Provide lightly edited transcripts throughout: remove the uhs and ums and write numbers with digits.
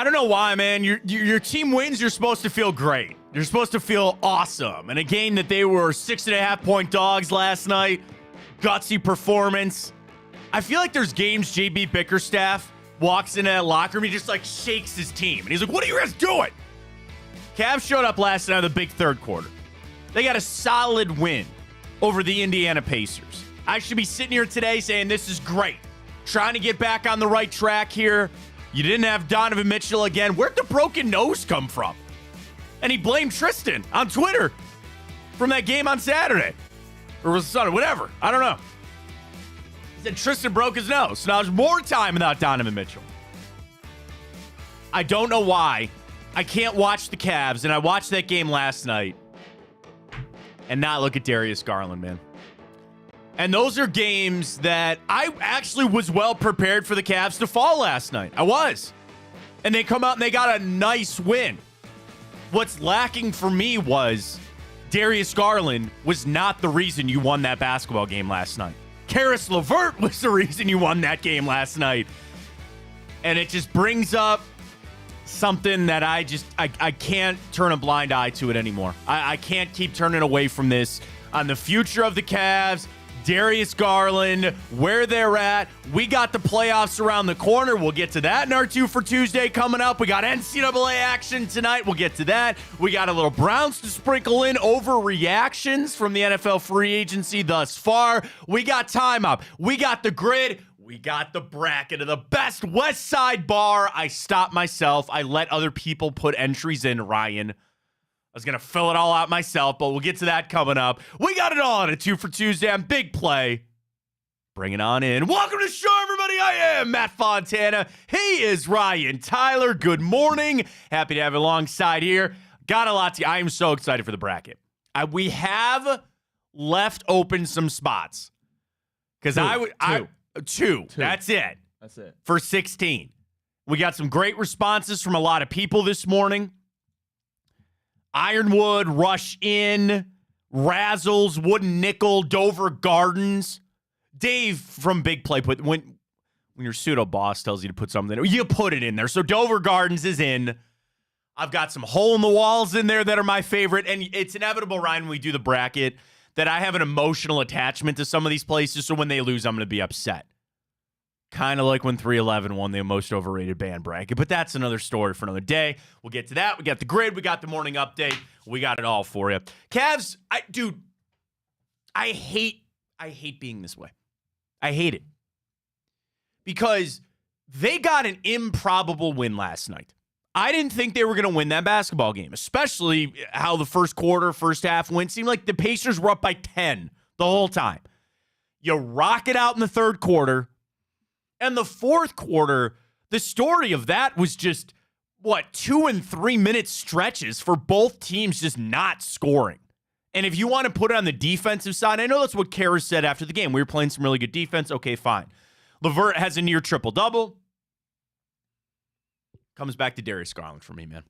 I don't know why, man. Your team wins, you're supposed to feel great. You're supposed to feel awesome. And a game that they were 6.5-point dogs last night, gutsy performance. I feel like there's games JB Bickerstaff walks into that locker room, he just like shakes his team. And he's like, what are you guys doing? Cavs showed up last night in the big third quarter. They got a solid win over the Indiana Pacers. I should be sitting here today saying this is great. Trying to get back on the right track here. You didn't have Donovan Mitchell again. Where'd the broken nose come from? And he blamed Tristan on Twitter from that game on Saturday. Or was it Sunday? Whatever. I don't know. He said Tristan broke his nose. So now there's more time without Donovan Mitchell. I don't know why. I can't watch the Cavs, and I watched that game last night and not look at Darius Garland, man. And those are games that I actually was well prepared for the Cavs to fall last night. I was. And they come out and they got a nice win. What's lacking for me was Darius Garland was not the reason you won that basketball game last night. Karis LeVert was the reason you won that game last night. And it just brings up something that I can't turn a blind eye to it anymore. I can't keep turning away from this on the future of the Cavs. Darius Garland, where they're at. We got the playoffs around the corner. We'll get to that in our 2 for Tuesday coming up. We got NCAA action tonight. We'll get to that. We got a little Browns to sprinkle in, overreactions from the NFL free agency thus far. We got time up. We got the grid. We got the bracket of the best West Side bar. I stopped myself. I let other people put entries in, Ryan. I was going to fill it all out myself, but we'll get to that coming up. We got it all on a 2 for Tuesday on Big Play. Bring it on in. Welcome to the show, everybody. I am Matt Fontana. He is Ryan Tyler. Good morning. Happy to have you alongside here. Got a lot to... I am so excited for the bracket. We have left open some spots. Because Two. That's it. That's it. For 16. We got some great responses from a lot of people this morning. Ironwood, Rush In, Razzles, Wooden Nickel, Dover Gardens. Dave from Big Play put when your pseudo boss tells you to put something, you put it in there. So Dover Gardens is in. I've got some hole in the walls in there that are my favorite, and it's inevitable, Ryan, when we do the bracket, that I have an emotional attachment to some of these places. So when they lose, I'm going to be upset. Kind of like when 311 won the most overrated band bracket. But that's another story for another day. We'll get to that. We got the grid. We got the morning update. We got it all for you. Cavs, I hate being this way. I hate it. Because they got an improbable win last night. I didn't think they were going to win that basketball game, especially how the first quarter, first half went. Seemed like the Pacers were up by 10 the whole time. You rock it out in the third quarter. And the fourth quarter, the story of that was just, 2 and 3 minute stretches for both teams just not scoring. And if you want to put it on the defensive side, I know that's what Karras said after the game. We were playing some really good defense. Okay, fine. LeVert has a near triple-double. Comes back to Darius Garland for me, man.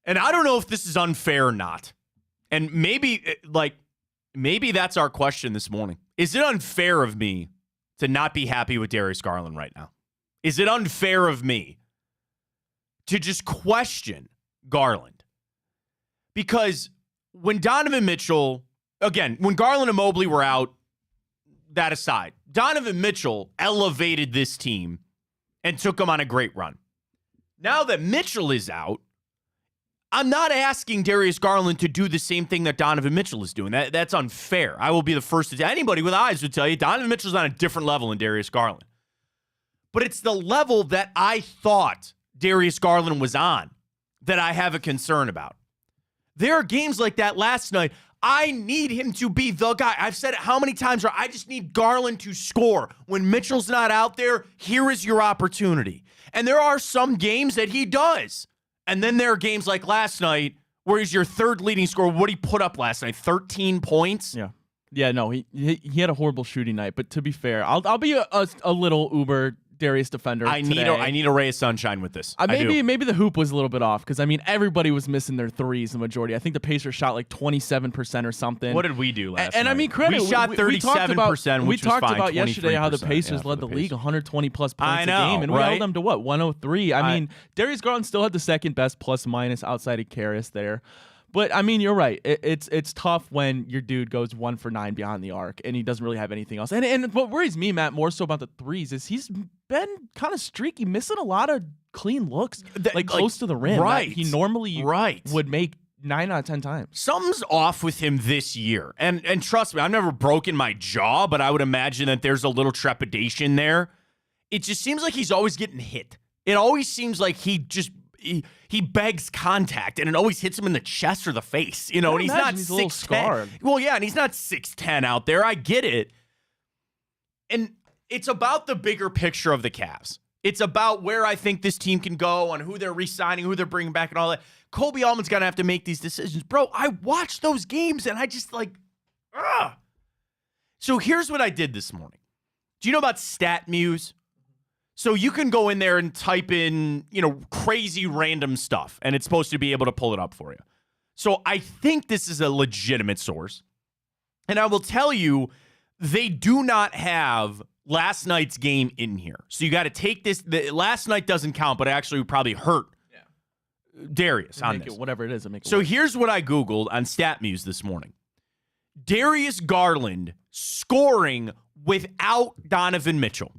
And I don't know if this is unfair or not. And maybe that's our question this morning. Is it unfair of me to not be happy with Darius Garland right now? Is it unfair of me to just question Garland? Because when Donovan Mitchell, again, when Garland and Mobley were out, that aside, Donovan Mitchell elevated this team and took them on a great run. Now that Mitchell is out, I'm not asking Darius Garland to do the same thing that Donovan Mitchell is doing. That's unfair. I will be the first to tell anybody with eyes would tell you Donovan Mitchell's on a different level than Darius Garland. But it's the level that I thought Darius Garland was on that I have a concern about. There are games like that last night. I need him to be the guy. I've said it how many times, I just need Garland to score. When Mitchell's not out there, here is your opportunity. And there are some games that he does. And then there are games like last night where he's your third leading scorer. What did he put up last night? 13 points? Yeah, no, he had a horrible shooting night. But to be fair, I'll be a little uber Darius defender. I need a ray of sunshine with this. Maybe the hoop was a little bit off because everybody was missing their threes. The majority. I think the Pacers shot like 27% or something. What did we do last night? And I mean, credit. We shot 37%. We talked fine, about yesterday how the 23%, Pacers led the league 120 plus points I know, a game, and we right? held them to what 103. I mean, Darius Garland still had the second best plus minus outside of Karras there. But I mean, you're right. It's tough when your dude goes 1 for 9 behind the arc and he doesn't really have anything else. And what worries me, Matt, more so about the threes is he's been kind of streaky, missing a lot of clean looks, close to the rim. Right. He normally would make 9 out of 10 times. Something's off with him this year. And trust me, I've never broken my jaw, but I would imagine that there's a little trepidation there. It just seems like he's always getting hit. It always seems like he begs contact, and it always hits him in the chest or the face, and he's not 6'10". Well, yeah, and he's not 6'10" out there. I get it. And it's about the bigger picture of the Cavs. It's about where I think this team can go and who they're re-signing, who they're bringing back, and all that. Kobe Altman's going to have to make these decisions. Bro, I watched those games, and I just ugh. So here's what I did this morning. Do you know about StatMuse? So you can go in there and type in, crazy random stuff, and it's supposed to be able to pull it up for you. So I think this is a legitimate source. And I will tell you, they do not have last night's game in here. So you got to take this. Last night doesn't count, but it actually would probably hurt Darius on this. Whatever it is, So here's what I Googled on StatMuse this morning. Darius Garland scoring without Donovan Mitchell.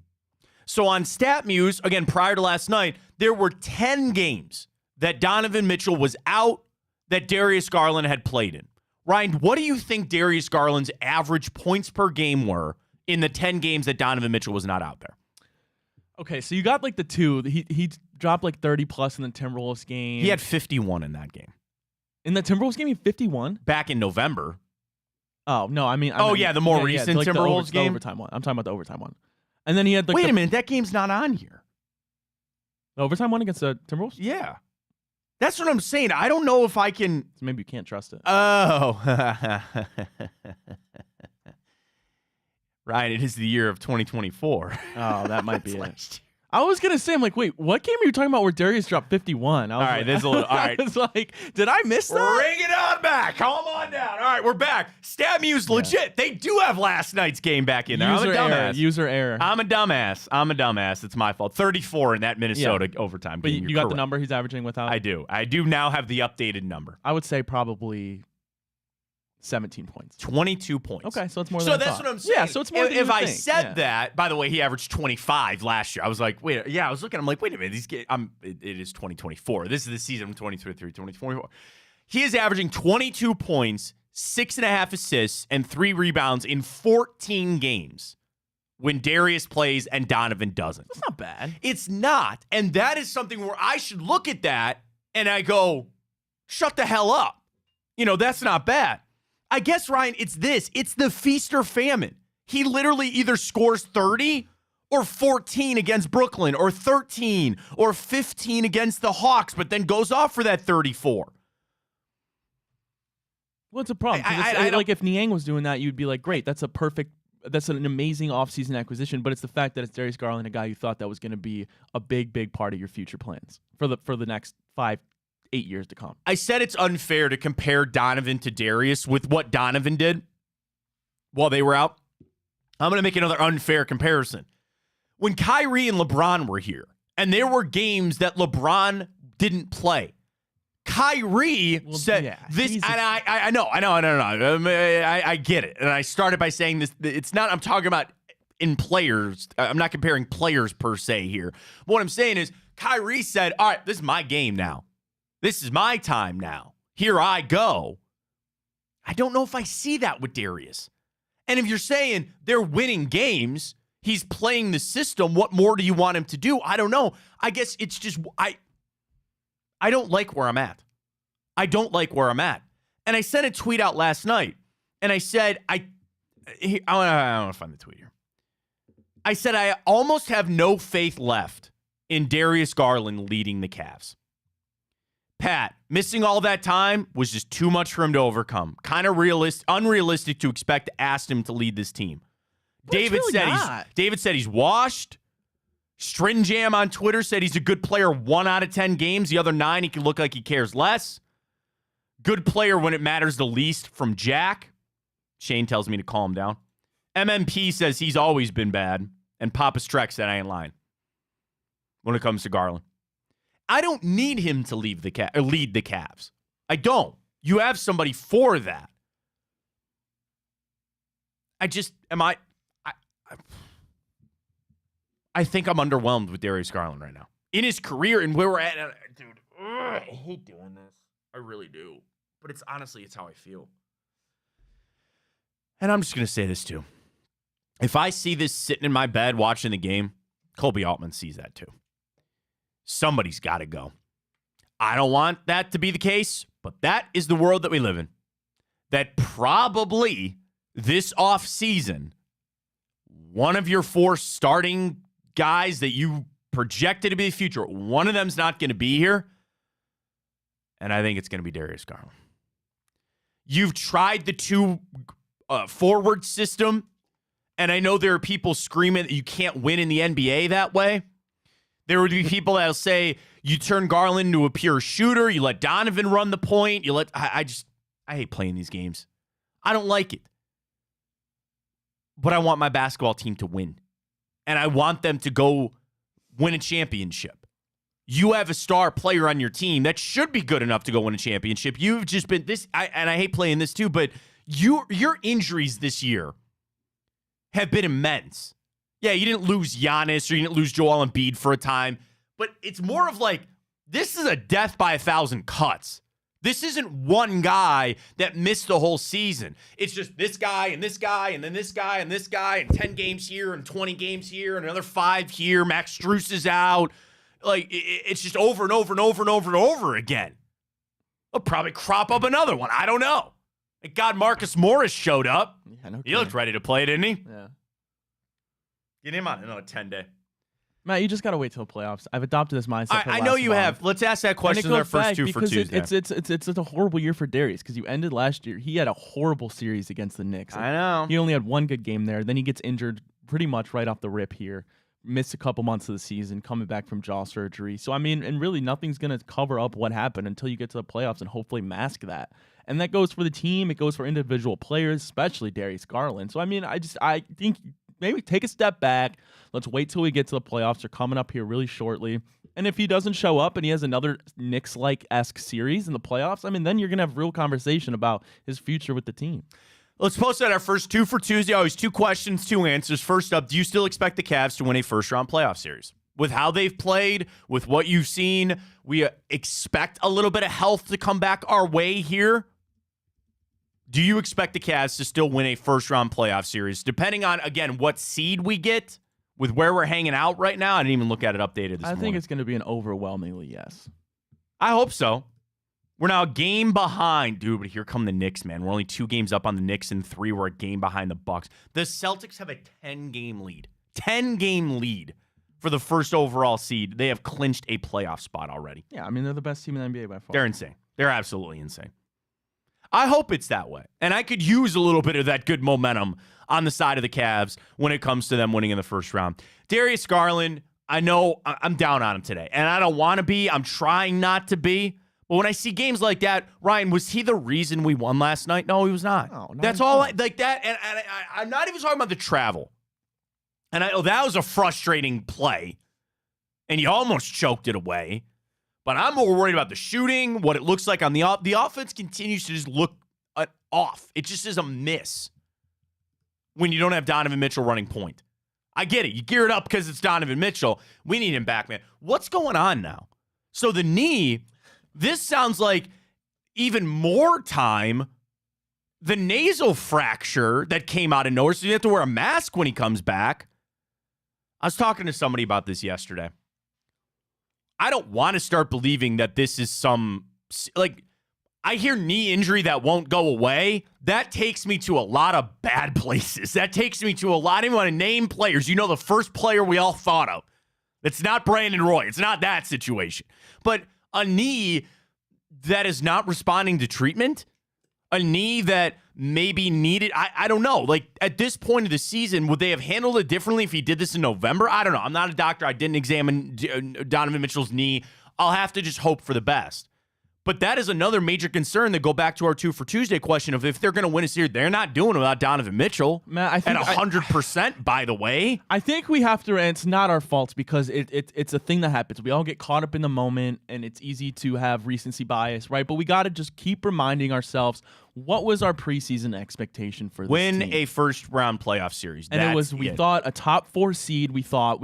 So on StatMuse, again, prior to last night, there were 10 games that Donovan Mitchell was out that Darius Garland had played in. Ryan, what do you think Darius Garland's average points per game were in the 10 games that Donovan Mitchell was not out there? Okay, so you got the two. He dropped 30 plus in the Timberwolves game. He had 51 in that game. In the Timberwolves game, he had 51? Back in November. Oh, no, I mean... the more recent Timberwolves game? The overtime one. I'm talking about the overtime one. And then he had wait a minute, that game's not on here. The overtime one against the Timberwolves? Yeah. That's what I'm saying. I don't know if I can... So maybe you can't trust it. Oh. Ryan, it is the year of 2024. Oh, that might be it. I was going to say, I'm wait, what game are you talking about where Darius dropped 51? All right, there's a little... All right. I was did I miss that? Bring it on back. Calm on down. All right, we're back. StatMuse legit. They do have last night's game back in there. I'm a dumbass. User error. I'm a dumbass. It's my fault. 34 in that Minnesota overtime game. But you got the number he's averaging without? I do. I do now have the updated number. I would say probably 17 points. 22 points. Okay, so it's more than I that's thought. what I'm saying. Yeah, so it's more than if you I think. said that, by the way, he averaged 25 last year. I was like, wait, I was looking, I'm like, wait a minute, it is 2024. This is the season of 2023, 2024. He is averaging 22 points, 6.5 assists, and 3 rebounds in 14 games when Darius plays and Donovan doesn't. That's not bad. It's not. And that is something where I should look at that and I go, shut the hell up. That's not bad. I guess, Ryan, it's this. It's the feast or famine. He literally either scores 30 or 14 against Brooklyn or 13 or 15 against the Hawks, but then goes off for that 34. Well, it's a problem. If Niang was doing that, you'd be like, great, that's an amazing offseason acquisition, but it's the fact that it's Darius Garland, a guy you thought that was going to be a big, big part of your future plans for the next 5-8 years to come. I said it's unfair to compare Donovan to Darius with what Donovan did while they were out. I'm going to make another unfair comparison. When Kyrie and LeBron were here, and there were games that LeBron didn't play, Kyrie said this, and I know. I get it. And I started by saying this. It's not, I'm talking about in players. I'm not comparing players per se here. What I'm saying is Kyrie said, all right, this is my game now. This is my time now. Here I go. I don't know if I see that with Darius. And if you're saying they're winning games, he's playing the system, what more do you want him to do? I don't know. I guess it's just, I don't like where I'm at. I don't like where I'm at. And I sent a tweet out last night, and I said, I want to find the tweet here. I said, I almost have no faith left in Darius Garland leading the Cavs. Pat, missing all that time was just too much for him to overcome. Kind of unrealistic to expect to ask him to lead this team. David said he's washed. Strinjam on Twitter said he's a good player 1 out of 10 games. The other 9, he can look like he cares less. Good player when it matters the least from Jack. Shane tells me to calm down. MMP says he's always been bad. And Papa Streck said I ain't lying when it comes to Garland. I don't need him to lead the Cavs. I don't. You have somebody for that. I think I'm underwhelmed with Darius Garland right now. In his career and where we're at. Dude, I hate doing this. I really do. But it's how I feel. And I'm just going to say this too. If I see this sitting in my bed watching the game, Colby Altman sees that too. Somebody's got to go. I don't want that to be the case, but that is the world that we live in. That probably this offseason, one of your 4 starting guys that you projected to be the future, one of them's not going to be here. And I think it's going to be Darius Garland. You've tried the 2 forward system, and I know there are people screaming that you can't win in the NBA that way. There would be people that'll say you turn Garland into a pure shooter, you let Donovan run the point, I hate playing these games. I don't like it. But I want my basketball team to win. And I want them to go win a championship. You have a star player on your team that should be good enough to go win a championship. You've just been and I hate playing this too, but your injuries this year have been immense. Yeah, you didn't lose Giannis or you didn't lose Joel Embiid for a time, but it's more of like, this is a death by 1,000 cuts. This isn't one guy that missed the whole season. It's just this guy and this guy and then this guy and this guy and 10 games here and 20 games here and another 5 here. Max Strus is out. Like, it's just over and over and over and over and over again. They'll probably crop up another one. I don't know. Thank God Marcus Morris showed up. Yeah, no he looked ready to play, didn't he? Yeah. Get him on another 10-day. Matt, you just got to wait till the playoffs. I've adopted this mindset. I know you have. Let's ask that question in our first 2 for Tuesday. It's a horrible year for Darius because you ended last year. He had a horrible series against the Knicks. I know. He only had 1 good game there. Then he gets injured pretty much right off the rip here. Missed a couple months of the season, coming back from jaw surgery. So, I mean, and really nothing's going to cover up what happened until you get to the playoffs and hopefully mask that. And that goes for the team. It goes for individual players, especially Darius Garland. So, I mean, I think maybe take a step back. Let's wait till we get to the playoffs. They're coming up here really shortly. And if he doesn't show up and he has another Knicks-like-esque series in the playoffs, I mean, then you're going to have real conversation about his future with the team. Let's post out our first 2 for Tuesday. Always 2 questions, 2 answers. First up, do you still expect the Cavs to win a first-round playoff series? With how they've played, with what you've seen, we expect a little bit of health to come back our way here. Do you expect the Cavs to still win a first-round playoff series? Depending on, again, what seed we get with where we're hanging out right now. I didn't even look at it updated this morning. I think it's going to be an overwhelmingly yes. I hope so. We're now a game behind. Dude, but here come the Knicks, man. We're only 2 games up on the Knicks and 3. We're a game behind the Bucks. The Celtics have a 10-game lead. 10-game lead for the first overall seed. They have clinched a playoff spot already. Yeah, I mean, they're the best team in the NBA by far. They're insane. They're absolutely insane. I hope it's that way. And I could use a little bit of that good momentum on the side of the Cavs when it comes to them winning in the first round. Darius Garland, I know I'm down on him today. And I don't want to be. I'm trying not to be. But when I see games like that, Ryan, was he the reason we won last night? No, he was not. No, that's all like that. And I'm not even talking about the travel. And I know that was a frustrating play. And he almost choked it away. But I'm more worried about the shooting, what it looks like on the offense continues to just look off. It just is a miss when you don't have Donovan Mitchell running point. I get it. You gear it up because it's Donovan Mitchell. We need him back, man. What's going on now? So the knee, this sounds like even more time. The nasal fracture that came out of nowhere, so you have to wear a mask when he comes back. I was talking to somebody about this yesterday. I don't want to start believing that this is some, like, I hear knee injury that won't go away. That takes me to a lot of bad places. That takes me to a lot. I don't even want to name players. You know, the first player we all thought of. It's not Brandon Roy. It's not that situation. But a knee that is not responding to treatment, A knee that maybe needed, I don't know. Like, at this point of the season, would they have handled it differently if he did this in November? I don't know. I'm not a doctor. I didn't examine Donovan Mitchell's knee. I'll have to just hope for the best. But that is another major concern that go back to our 2 for Tuesday question of if they're going to win a series, they're not doing it without Donovan Mitchell. Man, I think at 100%, by the way. I think we have to, and it's not our fault because it's a thing that happens. We all get caught up in the moment, and it's easy to have recency bias, right? But we got to just keep reminding ourselves, what was our preseason expectation for this Win team? a first-round playoff series. And it was, we thought a top 4 seed. We thought,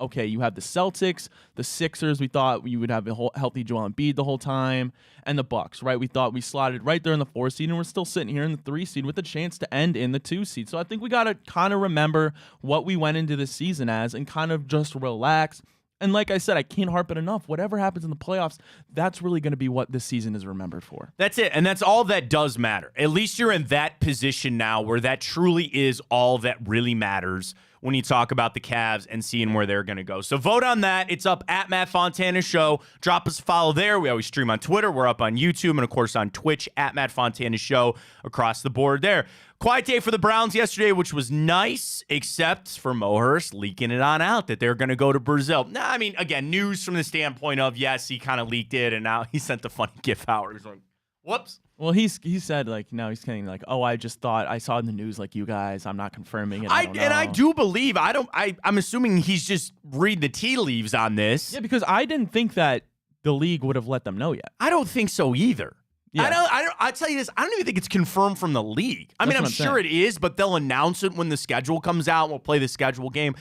okay, you have the Celtics, the Sixers. We thought you would have a healthy Joel Embiid the whole time, and the Bucks, right? We thought we slotted right there in the 4 seed, and we're still sitting here in the 3 seed with a chance to end in the 2 seed. So I think we got to kind of remember what we went into this season as and kind of just relax. And like I said, I can't harp it enough. Whatever happens in the playoffs, that's really going to be what this season is remembered for. That's it. And that's all that does matter. At least you're in that position now where that truly is all that really matters when you talk about the Cavs and seeing where they're going to go. So vote on that. It's up at Matt Fontana Show. Drop us a follow there. We always stream on Twitter. We're up on YouTube and, of course, on Twitch at Matt Fontana Show across the board there. Quiet day for the Browns yesterday, which was nice, except for Mo Hurst leaking it on out that they're going to go to Brazil. Now, I mean, again, news from the standpoint of, yes, he kind of leaked it, and now he sent the funny gif out. He's like, whoops. Well, he said, like, no, he's saying, like, oh, I just thought I saw it in the news like you guys. I'm not confirming it. I don't know. And I do believe, I'm assuming he's just reading the tea leaves on this. Yeah, because I didn't think that the league would have let them know yet. I don't think so either. Yeah. I tell you this, I don't even think it's confirmed from the league. I mean, I'm sure it is, but they'll announce it when the schedule comes out. We'll play the schedule game.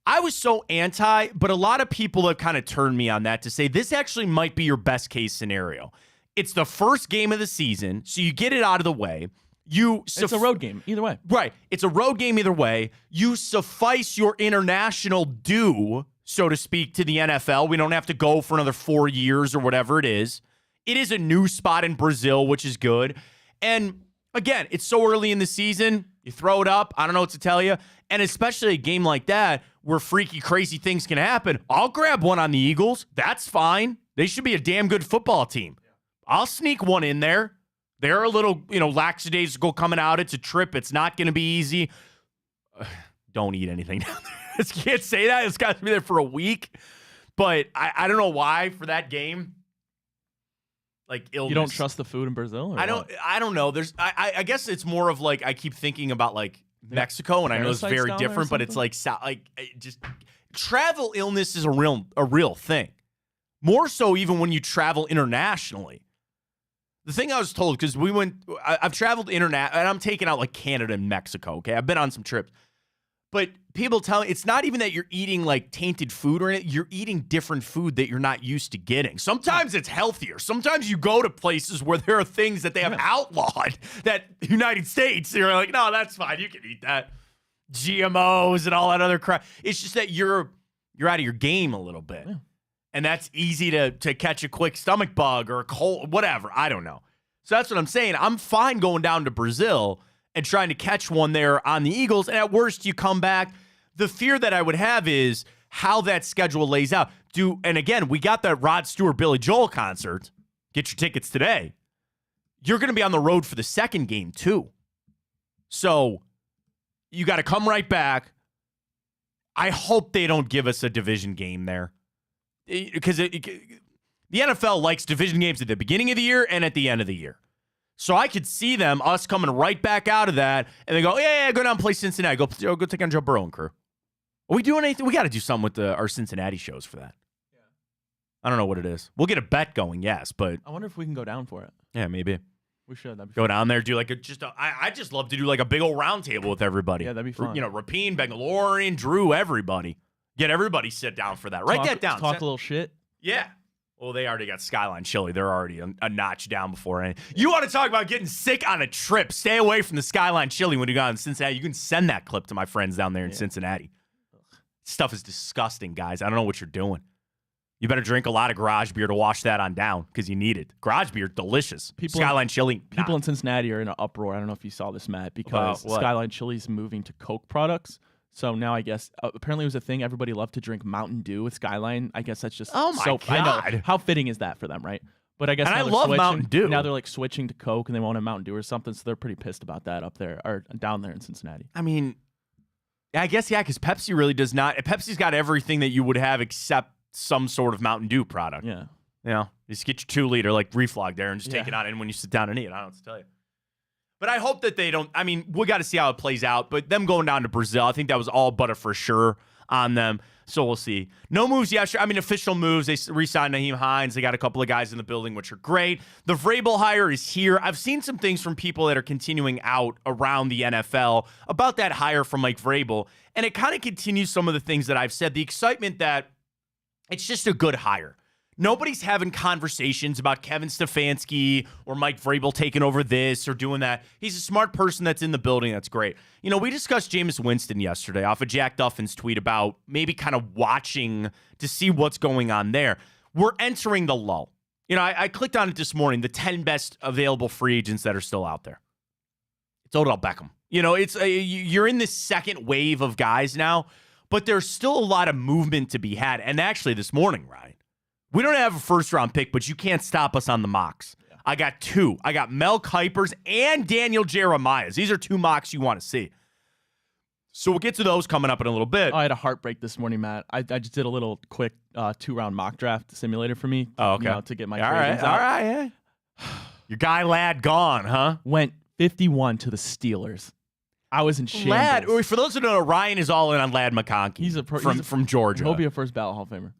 I was so anti, but a lot of people have kind of turned me on that to say this actually might be your best case scenario. It's the first game of the season, so you get it out of the way. It's a road game, either way. Right. It's a road game either way. You suffice your international due, so to speak, to the NFL. We don't have to go for another 4 years or whatever it is. It is a new spot in Brazil, which is good. And again, it's so early in the season. You throw it up. I don't know what to tell you. And especially a game like that where freaky, crazy things can happen. I'll grab one on the Eagles. That's fine. They should be a damn good football team. I'll sneak one in there. They're a little, lackadaisical coming out. It's a trip. It's not going to be easy. Don't eat anything down there. You can't say that. It's got to be there for a week. But I don't know why for that game. Like illness. You don't trust the food in Brazil? Or I don't know. There's I guess it's more of like I keep thinking about like Mexico, and I know it's very different, but it's like just travel illness is a real thing. More so even when you travel internationally. The thing I was told, because I've traveled international, and I'm taking out like Canada and Mexico. Okay, I've been on some trips. But people tell me it's not even that you're eating like tainted food or anything. You're eating different food that you're not used to getting. Sometimes it's healthier. Sometimes you go to places where there are things that they have outlawed that United States, you're like, no, that's fine. You can eat that. GMOs and all that other crap. It's just that you're out of your game a little bit. Yeah. And that's easy to catch a quick stomach bug or a cold, whatever. I don't know. So that's what I'm saying. I'm fine going down to Brazil and trying to catch one there on the Eagles. And at worst, you come back. The fear that I would have is how that schedule lays out. And again, we got that Rod Stewart, Billy Joel concert. Get your tickets today. You're going to be on the road for the second game, too. So you got to come right back. I hope they don't give us a division game there. Because the NFL likes division games at the beginning of the year and at the end of the year. So I could see us coming right back out of that, and they go, yeah, go down and play Cincinnati. Go take on Joe Burrow and crew. Are we doing anything? We got to do something with our Cincinnati shows for that. Yeah. I don't know what it is. We'll get a bet going, yes, but I wonder if we can go down for it. Yeah, maybe. We should. Go down there, do like I just love to do like a big old round table with everybody. Yeah, that'd be fun. Rapine, Bangalorian, Drew, everybody. Get everybody sit down for that. Write that down. Talk a little shit. Yeah. Well, they already got Skyline Chili. They're already a notch down before any. You want to talk about getting sick on a trip? Stay away from the Skyline Chili when you go in Cincinnati. You can send that clip to my friends down there in Cincinnati. Stuff is disgusting, guys. I don't know what you're doing. You better drink a lot of garage beer to wash that on down because you need it. Garage beer, delicious. Skyline Chili. People in Cincinnati are in an uproar. I don't know if you saw this, Matt, because Skyline Chili's moving to Coke products. So now I guess apparently it was a thing. Everybody loved to drink Mountain Dew with Skyline. I guess that's just God. I know. How fitting is that for them, right? But I guess And now I they're love switching- Mountain Dew. Now they're like switching to Coke, and they won't have Mountain Dew or something. So they're pretty pissed about that up there or down there in Cincinnati. I mean, I guess, yeah, because Pepsi really does not. Pepsi's got everything that you would have except some sort of Mountain Dew product. Yeah. You know, just get your 2 liter like reflog there and just take Yeah. it on in when you sit down and eat. I don't know what to tell you. But I hope that they don't. I mean, we got to see how it plays out. But them going down to Brazil, I think that was all but a for sure on them. So we'll see. No moves yesterday. I mean, official moves. They re-signed Naheem Hines. They got a couple of guys in the building, which are great. The Vrabel hire is here. I've seen some things from people that are continuing out around the NFL about that hire from Mike Vrabel. And it kind of continues some of the things that I've said. The excitement that it's just a good hire. Nobody's having conversations about Kevin Stefanski or Mike Vrabel taking over this or doing that. He's a smart person that's in the building. That's great. You know, we discussed Jameis Winston yesterday off of Jack Duffin's tweet about maybe kind of watching to see what's going on there. We're entering the lull. You know, I clicked on it this morning, the 10 best available free agents that are still out there. It's Odell Beckham. You know, it's you're in this second wave of guys now, but there's still a lot of movement to be had. And actually this morning, Ryan, we don't have a first-round pick, but you can't stop us on the mocks. Yeah. I got 2. I got Mel Kiper's and Daniel Jeremiah's. These are 2 mocks you want to see. So we'll get to those coming up in a little bit. I had a heartbreak this morning, Matt. I just did a little quick 2-round mock draft simulator for me. Oh, okay. You know, to get my all trade-ins right, out. all right. Yeah. Your guy Lad gone, huh? Went 51 to the Steelers. I was in shambles. Lad, for those who don't know, Ryan is all in on Lad McConkey. He's from Georgia. He'll be a first ballot Hall of Famer.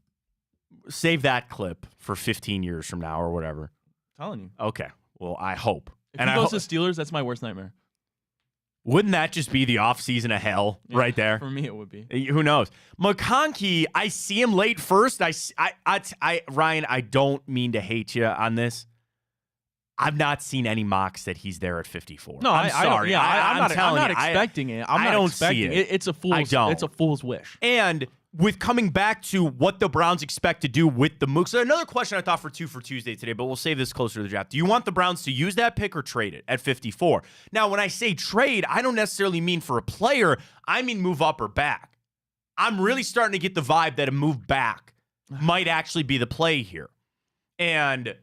Save that clip for 15 years from now or whatever. I'm telling you. Okay. Well, I hope. If he goes to Steelers, that's my worst nightmare. Wouldn't that just be the offseason of hell right there? For me, it would be. Who knows? McConkey, I see him late first. Ryan, I don't mean to hate you on this. I've not seen any mocks that he's there at 54. No, I'm sorry. I'm not expecting it. I don't see it. It's a fool's. I don't. It's a fool's wish. And with coming back to what the Browns expect to do with the Mooks, another question I thought for Tuesday today, but we'll save this closer to the draft. Do you want the Browns to use that pick or trade it at 54? Now, when I say trade, I don't necessarily mean for a player. I mean move up or back. I'm really starting to get the vibe that a move back might actually be the play here. And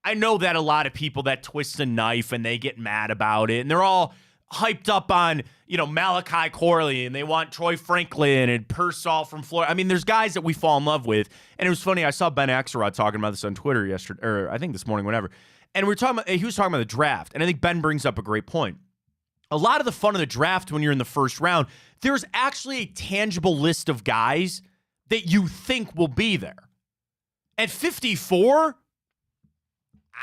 I know that a lot of people that twist a knife and they get mad about it, and they're all hyped up on, Malachi Corley, and they want Troy Franklin and Pearsall from Florida. I mean, there's guys that we fall in love with. And it was funny, I saw Ben Axelrod talking about this on Twitter yesterday, or I think this morning, whatever. And he was talking about the draft. And I think Ben brings up a great point. A lot of the fun of the draft when you're in the first round, there's actually a tangible list of guys that you think will be there. At 54,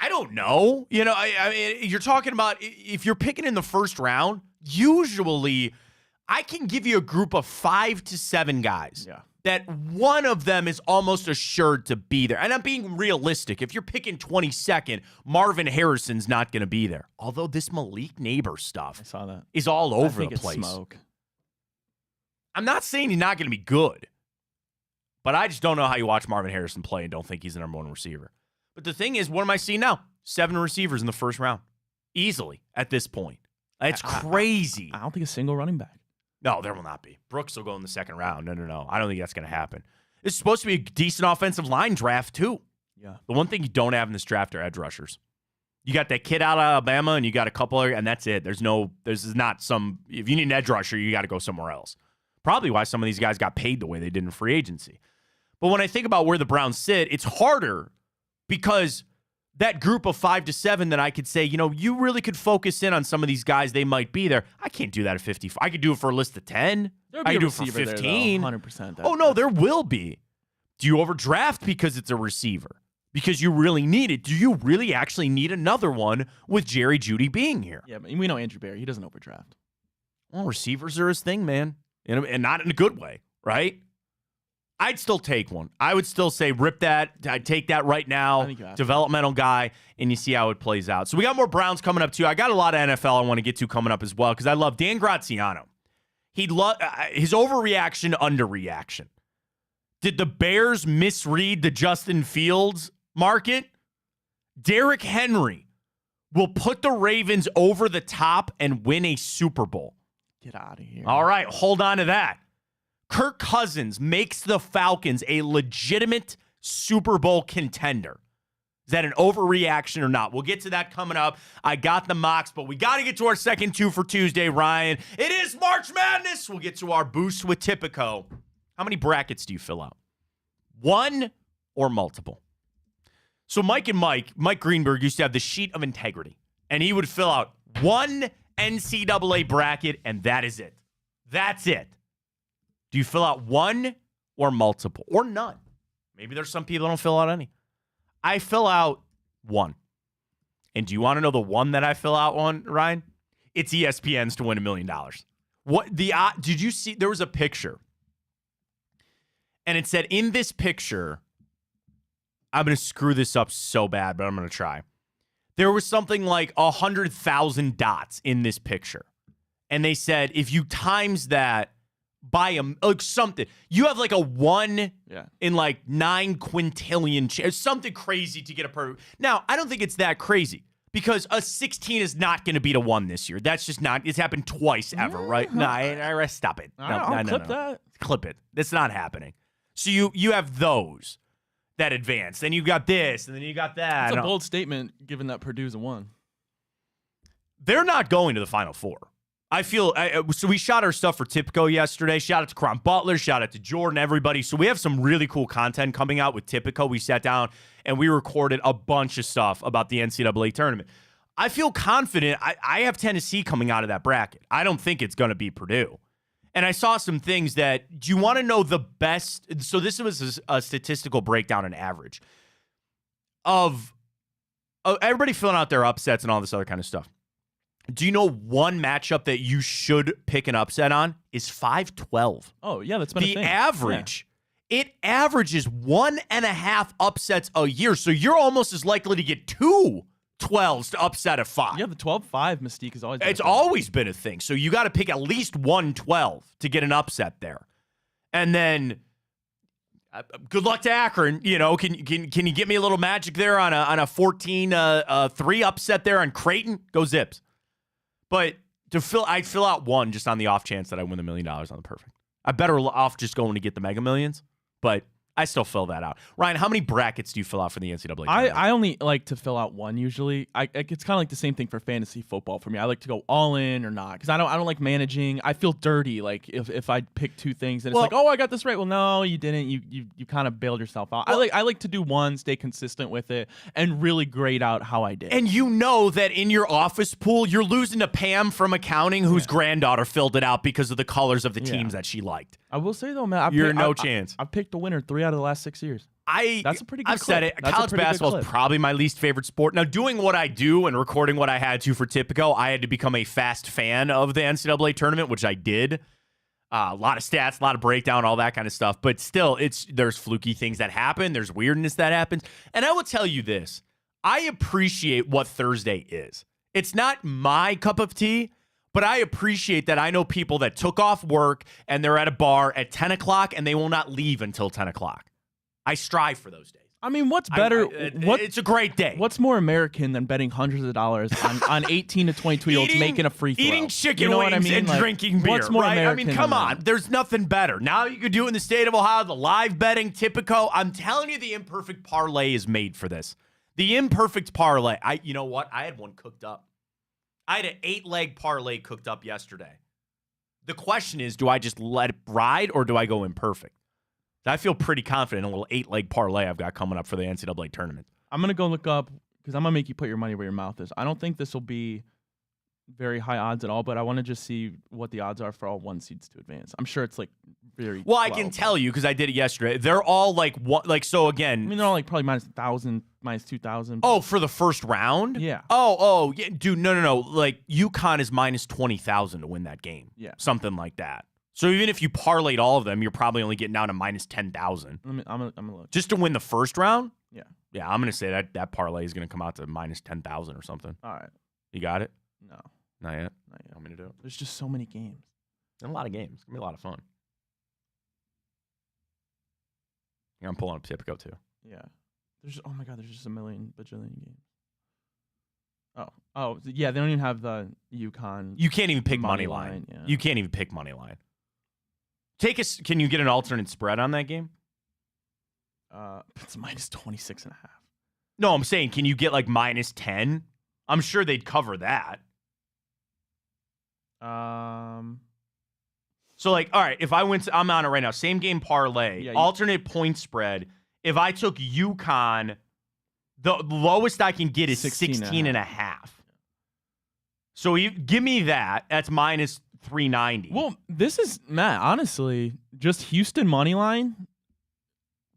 I don't know. I mean, you're talking about if you're picking in the first round, usually I can give you a group of 5 to 7 guys that one of them is almost assured to be there. And I'm being realistic. If you're picking 22nd, Marvin Harrison's not going to be there. Although this Malik Neighbor stuff I saw that. is all over the it's place. Smoke. I'm not saying he's not going to be good, but I just don't know how you watch Marvin Harrison play and don't think he's the number 1 receiver. But the thing is, what am I seeing now? 7 receivers in the first round. Easily at this point. It's crazy. I don't think a single running back. No, there will not be. Brooks will go in the second round. No. I don't think that's going to happen. It's supposed to be a decent offensive line draft, too. Yeah. The one thing you don't have in this draft are edge rushers. You got that kid out of Alabama, and you got a couple of, and that's it. If you need an edge rusher, you got to go somewhere else. Probably why some of these guys got paid the way they did in free agency. But when I think about where the Browns sit, it's harder because that group of 5 to 7 that I could say, you really could focus in on some of these guys. They might be there. I can't do that at 54. I could do it for a list of 10. I could do it for 15. 100%. Oh, no, there will be. Do you overdraft because it's a receiver? Because you really need it? Do you really actually need another one with Jerry Jeudy being here? Yeah, but we know Andrew Berry. He doesn't overdraft. Well, receivers are his thing, man. And not in a good way, right? I'd still take one. I would still say rip that. I'd take that right now. Developmental guy, and you see how it plays out. So we got more Browns coming up, too. I got a lot of NFL I want to get to coming up as well because I love Dan Graziano. His overreaction, underreaction. Did the Bears misread the Justin Fields market? Derrick Henry will put the Ravens over the top and win a Super Bowl. Get out of here. All right, hold on to that. Kirk Cousins makes the Falcons a legitimate Super Bowl contender. Is that an overreaction or not? We'll get to that coming up. I got the mocks, but we got to get to our second 2 for Tuesday, Ryan. It is March Madness. We'll get to our boost with Tipico. How many brackets do you fill out? One or multiple? So Mike Greenberg used to have the sheet of integrity, and he would fill out one NCAA bracket, and that is it. That's it. Do you fill out one or multiple or none? Maybe there's some people that don't fill out any. I fill out one. And do you want to know the one that I fill out on, Ryan? It's ESPN's to win $1 million. What did you see? There was a picture. And it said in this picture, I'm going to screw this up so bad, but I'm going to try. There was something like 100,000 dots in this picture. And they said if you times that by something, you have like a 1 in like 9 quintillion, something crazy to get a perfect. Now, I don't think it's that crazy because a 16 is not going to beat a 1 this year. That's just not, it's happened twice ever, right? No, I stop it. No, clip that. Clip it. That's not happening. So you have those that advance. Then you got this, and then you got that. It's a bold statement given that Purdue's a 1. They're not going to the Final Four. I feel so. We shot our stuff for Tipico yesterday. Shout out to Cron Butler. Shout out to Jordan. Everybody. So we have some really cool content coming out with Tipico. We sat down and we recorded a bunch of stuff about the NCAA tournament. I feel confident. I have Tennessee coming out of that bracket. I don't think it's going to be Purdue. And I saw some things that. Do you want to know the best? So this was a statistical breakdown and average of everybody filling out their upsets and all this other kind of stuff. Do you know one matchup that you should pick an upset on is 5-12? Oh, yeah, that's been a thing. The average, it averages 1.5 upsets a year. So you're almost as likely to get 2 12s to upset a 5. Yeah, the 12-5 mystique has always been It's always been a thing. So you got to pick at least 1 12 to get an upset there. And then good luck to Akron. You know, can you get me a little magic there on a 14-3 upset there on Creighton? Go Zips. But I'd fill out 1 just on the off chance that I win $1 million on the perfect. I'm better off just going to get the Mega Millions, but I still fill that out. Ryan, how many brackets do you fill out for the NCAA tournament? I only like to fill out 1 usually. It's kind of like the same thing for fantasy football for me. I like to go all in or not because I don't like managing. I feel dirty like if I pick 2 things and it's like, oh, I got this right. Well, no, you didn't. You kind of bailed yourself out. Well, I like to do 1, stay consistent with it, and really grade out how I did. And you know that in your office pool, you're losing to Pam from accounting, whose granddaughter filled it out because of the colors of the teams that she liked. I will say though, man, chance. I've picked a winner 3 out of the last 6 years. That's a pretty good I've clip. said it. That's College basketball is probably my least favorite sport. Now, doing what I do and recording what I had to for Tipico, I had to become a fast fan of the NCAA tournament, which I did. A lot of stats, a lot of breakdown, all that kind of stuff. But still, there's fluky things that happen. There's weirdness that happens. And I will tell you this. I appreciate what Thursday is. It's not my cup of tea, but I appreciate that I know people that took off work and they're at a bar at 10 o'clock and they will not leave until 10 o'clock. I strive for those days. I mean, what's better? It's a great day. What's more American than betting hundreds of dollars on 18 to 22-year-olds making a free throw? Eating chicken wings and drinking beer. What's more American? I mean, come on. There's nothing better. Now you could do it in the state of Ohio, the live betting, Tipico. I'm telling you, the imperfect parlay is made for this. The imperfect parlay. You know what? I had one cooked up. I had an 8-leg parlay cooked up yesterday. The question is, do I just let it ride or do I go imperfect? I feel pretty confident in a little 8-leg parlay I've got coming up for the NCAA tournament. I'm going to go look up because I'm going to make you put your money where your mouth is. I don't think this will be very high odds at all, but I want to just see what the odds are for all 1 seeds to advance. I'm sure it's like very well. I can tell you because I did it yesterday. They're all like what? Like so again. I mean, they're all like probably minus 1,000, minus 2,000. Oh, for the first round? Yeah. Oh, yeah, dude. No. Like UConn is minus 20,000 to win that game. Yeah. Something like that. So even if you parlayed all of them, you're probably only getting down to minus 10,000. I'm gonna look. Just to win the first round? Yeah. Yeah, I'm gonna say that parlay is gonna come out to minus 10,000 or something. All right. You got it? No. Not yet. Not yet. I'm gonna do it. There's just so many games. And a lot of games. It's gonna be a lot of fun. Yeah, I'm pulling up Tipico too. Yeah. Oh my God, there's just a million bajillion games. Oh, yeah, they don't even have the UConn. You can't even pick money line. Yeah. You can't even pick money line. Can you get an alternate spread on that game? It's minus 26.5. No, I'm saying, can you get like -10? I'm sure they'd cover that. So, like, all right, if I went I'm on it right now. Same game parlay, alternate point spread. If I took UConn, the lowest I can get is 16.5. So give me that. That's -390. Well, this is, Matt, honestly, just Houston money line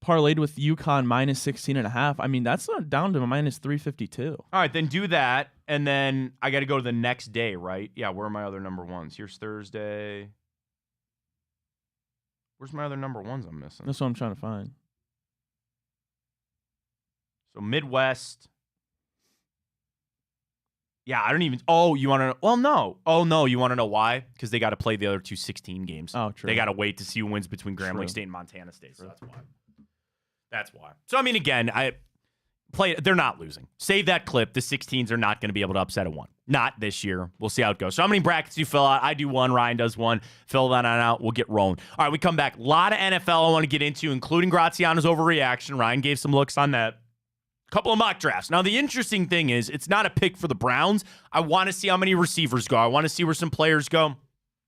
parlayed with UConn -16.5. I mean, that's down to -352. All right, then do that. And then I got to go to the next day, right? Yeah, where are my other number ones? Here's Thursday. Where's my other number ones I'm missing? That's what I'm trying to find. So Midwest. Yeah, I don't even. Oh, you want to know? Well, no. Oh, no. You want to know why? Because they got to play the other 2 16 games. Oh, true. They got to wait to see who wins between Grambling State and Montana State. So that's why. That's why. So, I mean, again, they're not losing. Save that clip. The 16s are not going to be able to upset a 1. Not this year. We'll see how it goes. So how many brackets do you fill out? I do 1. Ryan does 1. Fill that on out. We'll get rolling. All right, we come back. A lot of NFL I want to get into, including Graziano's overreaction. Ryan gave some looks on that. A couple of mock drafts. Now, the interesting thing is it's not a pick for the Browns. I want to see how many receivers go. I want to see where some players go.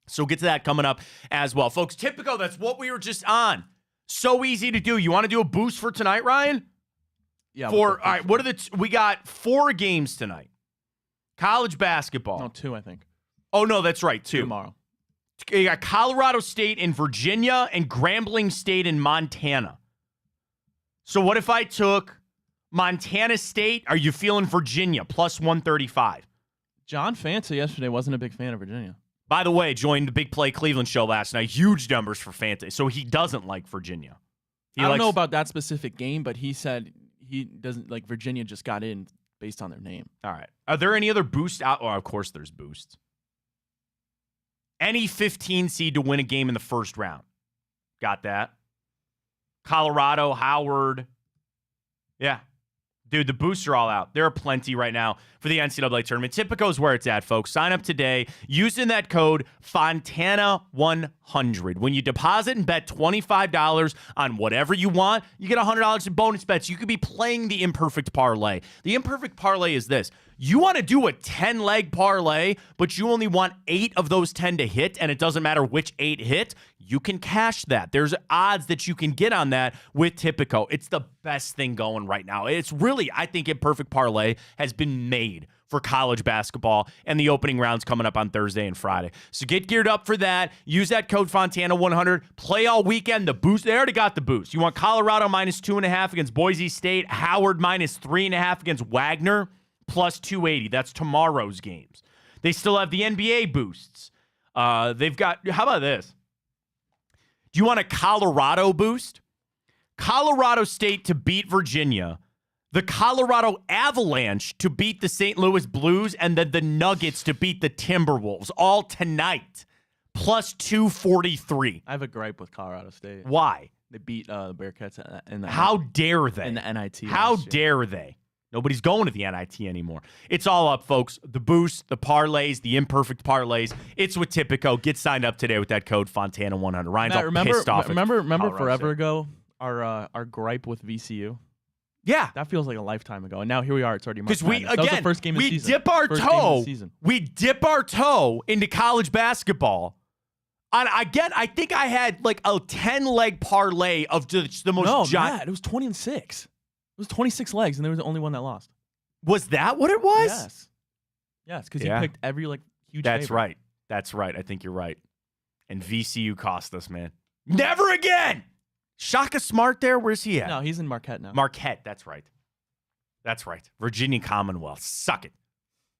So we'll get to that coming up as well. Folks, Typico, that's what we were just on. So easy to do. You want to do a boost for tonight, Ryan? Yeah. All right, what are we got 4 games tonight. College basketball. No, 2, I think. Oh, no, that's right, 2. Tomorrow. You got Colorado State and Virginia and Grambling State and Montana. So what if I took Montana State? Are you feeling Virginia +135? John Fanta yesterday wasn't a big fan of Virginia. By the way, joined the Big Play Cleveland show last night. Huge numbers for Fanta. So he doesn't like Virginia. I don't know about that specific game, but he said he doesn't like Virginia just got in based on their name. All right. Are there any other boosts out? Oh, of course there's boosts. Any 15 seed to win a game in the first round. Got that. Colorado, Howard. Yeah. Dude, the boosts are all out. There are plenty right now for the NCAA tournament. Typico is where it's at, folks. Sign up today using that code Fontana100. When you deposit and bet $25 on whatever you want, you get $100 in bonus bets. You could be playing the imperfect parlay. The imperfect parlay is this. You want to do a 10-leg parlay, but you only want 8 of those 10 to hit, and it doesn't matter which 8 hit. You can cash that. There's odds that you can get on that with Typico. It's the best thing going right now. It's really, I think, imperfect parlay has been made for college basketball, and the opening round's coming up on Thursday and Friday. So get geared up for that. Use that code Fontana100. Play all weekend. The boost, they already got the boost. You want Colorado -2.5 against Boise State, Howard -3.5 against Wagner, +280. That's tomorrow's games. They still have the NBA boosts. They've got, how about this? Do you want a Colorado boost? Colorado State to beat Virginia, the Colorado Avalanche to beat the St. Louis Blues, and then the Nuggets to beat the Timberwolves, all tonight, +243. I have a gripe with Colorado State. Why? They beat the Bearcats in the How dare they? In the NIT. How dare they? Nobody's going to the NIT anymore. It's all up, folks. The boost, the parlays, the imperfect parlays. It's with Typico. Get signed up today with that code Fontana100. Ryan's all pissed off. Remember forever ago, our gripe with VCU? Yeah. That feels like a lifetime ago. And now here we are. It's already March Because that was the first game of the season. We dip our toe into college basketball. And again, I think I had like a 10-leg parlay of just the most giant. It was 20-6. It was 26 legs, and there was the only one that lost. Was that what it was? Yes, because you picked every huge. That's favorite. right. That's right. I think you're right. And VCU cost us, man. Never again. Shaka Smart there. Where's he at? No, he's in Marquette now. Marquette. That's right. That's right. Virginia Commonwealth. Suck it.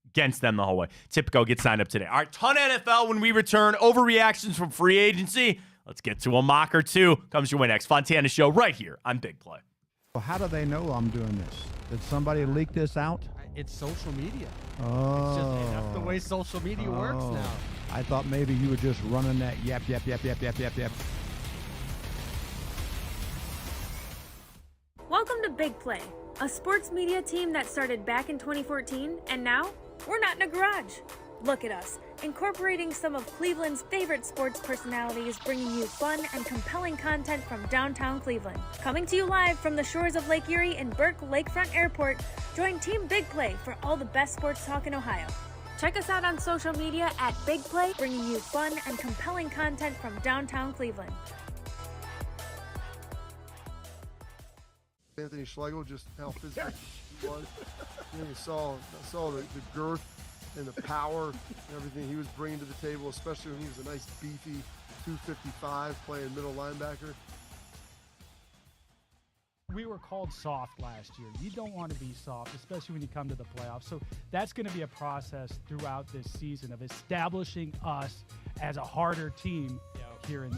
Against them the whole way. Typico, get signed up today. All right, ton of NFL when we return. Overreactions from free agency. Let's get to a mock or two. Comes your way next. Fontana Show right here on Big Play. Well, how do they know I'm doing this? Did somebody leak this out? It's social media. Oh. It's just, that's the way social media works now. I thought maybe you were just running that yap. Welcome to Big Play, a sports media team that started back in 2014, and now we're not in a garage. Look at us, incorporating some of Cleveland's favorite sports personalities, bringing you fun and compelling content from downtown Cleveland. Coming to you live from the shores of Lake Erie and Burke Lakefront Airport, join Team Big Play for all the best sports talk in Ohio. Check us out on social media at Big Play, bringing you fun and compelling content from downtown Cleveland. Anthony Schlegel, just how physical he was. You know, you saw the girth and the power and everything he was bringing to the table, especially when he was a nice beefy 255 playing middle linebacker. We were called soft last year. You don't want to be soft, especially when you come to the playoffs. So that's going to be a process throughout this season of establishing us as a harder team here in the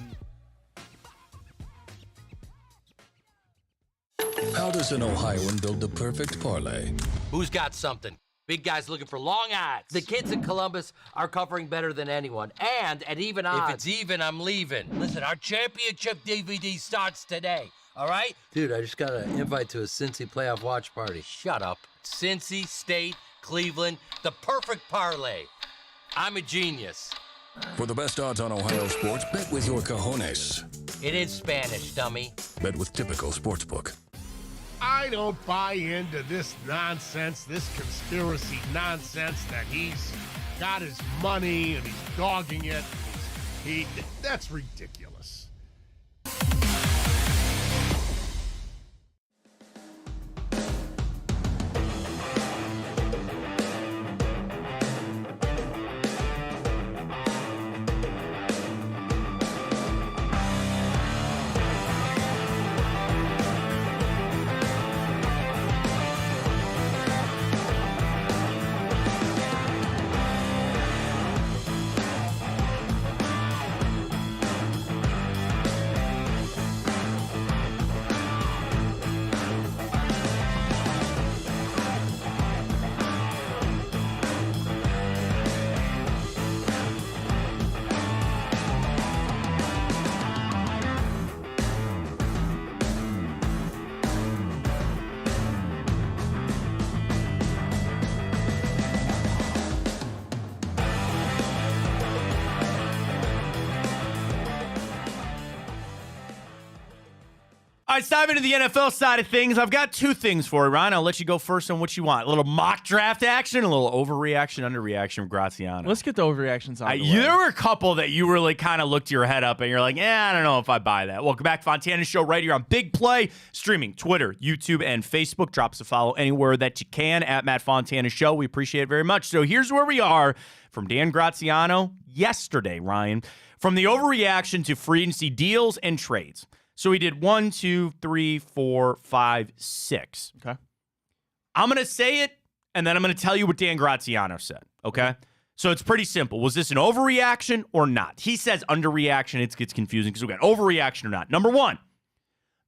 How does an Ohioan build the perfect parlay? Who's got something? Big guys looking for long odds. The kids in Columbus are covering better than anyone, and at even odds. If it's even, I'm leaving. Listen, our championship DVD starts today, all right? Dude, I just got an invite to a Cincy playoff watch party. Shut up. Cincy, State, Cleveland, the perfect parlay. I'm a genius. For the best odds on Ohio sports, bet with your cojones. It is Spanish, dummy. Bet with Typical Sportsbook. I don't buy into this nonsense, this conspiracy nonsense that he's got his money and he's dogging it. That's ridiculous. All right, let's dive into the NFL side of things. I've got two things for you, Ryan. I'll let you go first on what you want. A little mock draft action, a little overreaction, underreaction from Graziano. Let's get the overreactions out of the way. There were a couple that you really kind of looked your head up and you're like, I don't know if I buy that. Welcome back to Fontana Show right here on Big Play, streaming Twitter, YouTube, and Facebook. Drop us a follow anywhere that you can at Matt Fontana Show. We appreciate it very much. So here's where we are from Dan Graziano yesterday, Ryan, from the overreaction to free agency deals and trades. So we did 1, 2, 3, 4, 5, 6. Okay. I'm going to say it, and then I'm going to tell you what Dan Graziano said, okay? So it's pretty simple. Was this an overreaction or not? He says underreaction. It gets confusing because we got overreaction or not. Number one,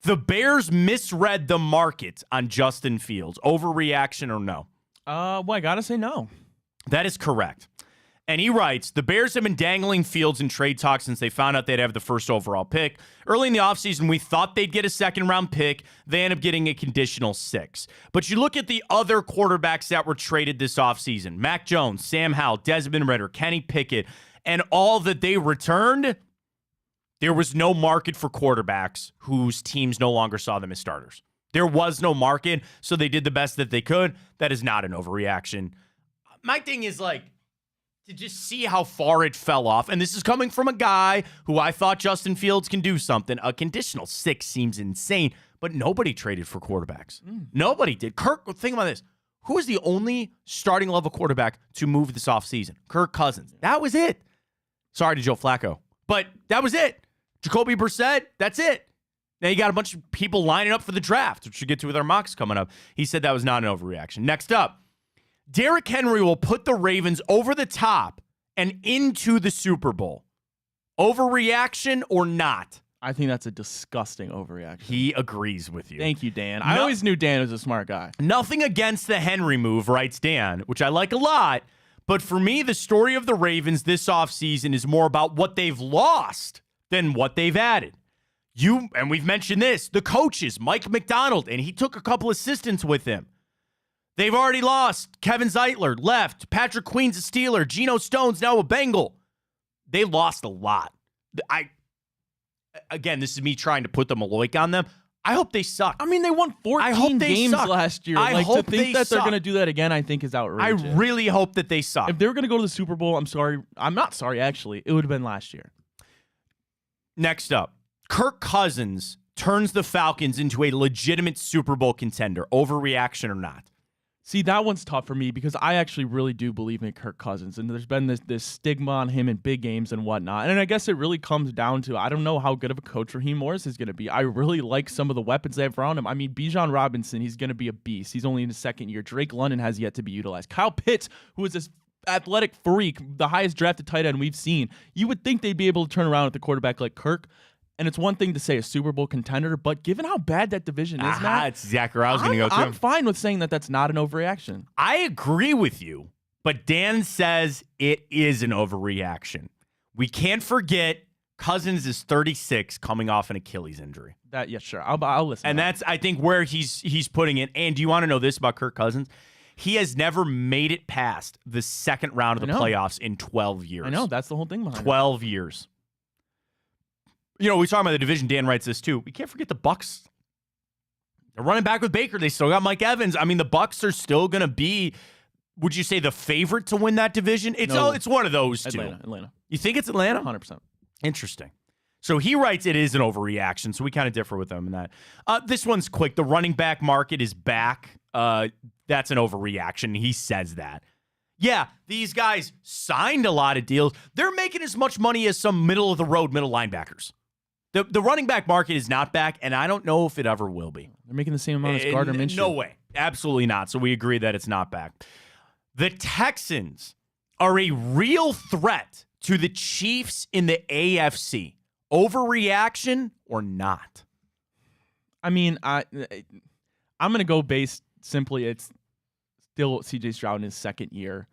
the Bears misread the market on Justin Fields. Overreaction or no? Well, I got to say no. That is correct. And he writes, the Bears have been dangling Fields in trade talks since they found out they'd have the first overall pick. Early in the offseason, we thought they'd get a second-round pick. They end up getting a conditional 6. But you look at the other quarterbacks that were traded this offseason, Mac Jones, Sam Howell, Desmond Ridder, Kenny Pickett, and all that they returned, there was no market for quarterbacks whose teams no longer saw them as starters. There was no market, so they did the best that they could. That is not an overreaction. My thing is to just see how far it fell off. And this is coming from a guy who I thought Justin Fields can do something. A conditional 6 seems insane, but nobody traded for quarterbacks. Nobody did. Kirk, think about this. Who was the only starting level quarterback to move this offseason? Kirk Cousins. That was it. Sorry to Joe Flacco, but that was it. Jacoby Brissett, that's it. Now you got a bunch of people lining up for the draft, which we'll get to with our mocks coming up. He said that was not an overreaction. Next up. Derrick Henry will put the Ravens over the top and into the Super Bowl. Overreaction or not? I think that's a disgusting overreaction. He agrees with you. Thank you, Dan. I always knew Dan was a smart guy. Nothing against the Henry move, writes Dan, which I like a lot. But for me, the story of the Ravens this offseason is more about what they've lost than what they've added. And we've mentioned this, the coaches, Mike McDonald, and he took a couple assistants with him. They've already lost. Kevin Zeitler left. Patrick Queen's a Steeler. Geno Stone's now a Bengal. They lost a lot. Again, this is me trying to put the Maloik on them. I hope they suck. I mean, they won 14 games last year. I hope to think that suck. they're going to do that again, I think is outrageous. I really hope that they suck. If they were going to go to the Super Bowl, I'm sorry. I'm not sorry, actually. It would have been last year. Next up, Kirk Cousins turns the Falcons into a legitimate Super Bowl contender. Overreaction or not? See, that one's tough for me because I actually really do believe in Kirk Cousins. And there's been this stigma on him in big games and whatnot. And I guess it really comes down to, I don't know how good of a coach Raheem Morris is going to be. I really like some of the weapons they have around him. I mean, Bijan Robinson, he's going to be a beast. He's only in his second year. Drake London has yet to be utilized. Kyle Pitts, who is this athletic freak, the highest drafted tight end we've seen. You would think they'd be able to turn around at the quarterback like Kirk. And it's one thing to say a Super Bowl contender, but given how bad that division is, Matt, that's exactly where I was going to go to. I'm fine with saying that that's not an overreaction. I agree with you, but Dan says it is an overreaction. We can't forget Cousins is 36, coming off an Achilles injury. Yeah, sure. I'll listen. And that's, I think, where he's putting it. And do you want to know this about Kirk Cousins? He has never made it past the second round of the playoffs in 12 years. I know. That's the whole thing behind 12 years. You know, we talk about the division. Dan writes this too. We can't forget the Bucs. They're running back with Baker. They still got Mike Evans. I mean, the Bucs are still going to be, would you say, the favorite to win that division? It's one of those two. Atlanta. You think it's Atlanta? 100%. Interesting. So he writes it is an overreaction. So we kind of differ with him in that. This one's quick. The running back market is back. That's an overreaction. He says that. Yeah, these guys signed a lot of deals. They're making as much money as some middle-of-the-road middle linebackers. The running back market is not back, and I don't know if it ever will be. They're making the same amount as Gardner Minshew. No way. Absolutely not. So we agree that it's not back. The Texans are a real threat to the Chiefs in the AFC. Overreaction or not? I mean, I'm going to go based simply, it's still C.J. Stroud in his second year.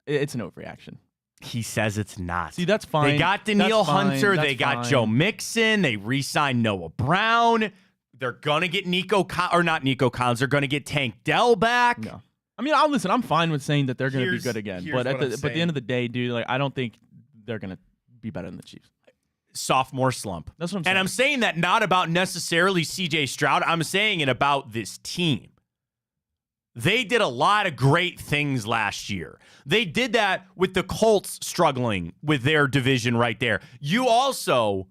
It's an overreaction. He says it's not. See, that's fine. They got Danielle Hunter. They got Joe Mixon. They re-signed Noah Brown. They're going to get not Nico Collins. They're going to get Tank Dell back. No. I mean, listen, I'm fine with saying that they're going to be good again. But at the end of the day, dude, like, I don't think they're going to be better than the Chiefs. Sophomore slump. That's what I'm saying. And I'm saying that not about necessarily C.J. Stroud. I'm saying it about this team. They did a lot of great things last year. They did that with the Colts struggling with their division right there. You also,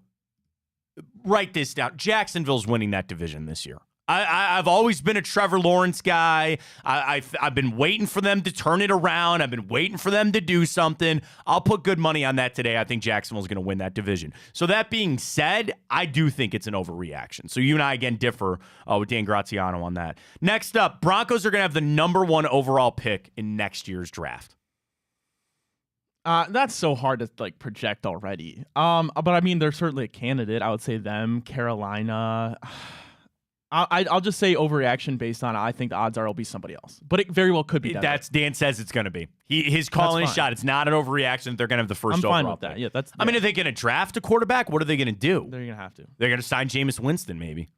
write this down, Jacksonville's winning that division this year. I've always been a Trevor Lawrence guy. I've been waiting for them to turn it around. I've been waiting for them to do something. I'll put good money on that today. I think Jacksonville's going to win that division. So that being said, I do think it's an overreaction. So you and I, again, differ with Dan Graziano on that. Next up, Broncos are going to have the #1 overall pick in next year's draft. That's so hard to project already. But I mean, they're certainly a candidate. I would say them, Carolina. I'll just say overreaction based on I think the odds are it'll be somebody else, but it very well could be. That's Dan says it's going to be. His calling his shot. It's not an overreaction. They're going to have the first. I'm overall fine with that. pick. Yeah, that's. I mean, are they going to draft a quarterback? What are they going to do? They're going to have to. They're going to sign Jameis Winston, maybe.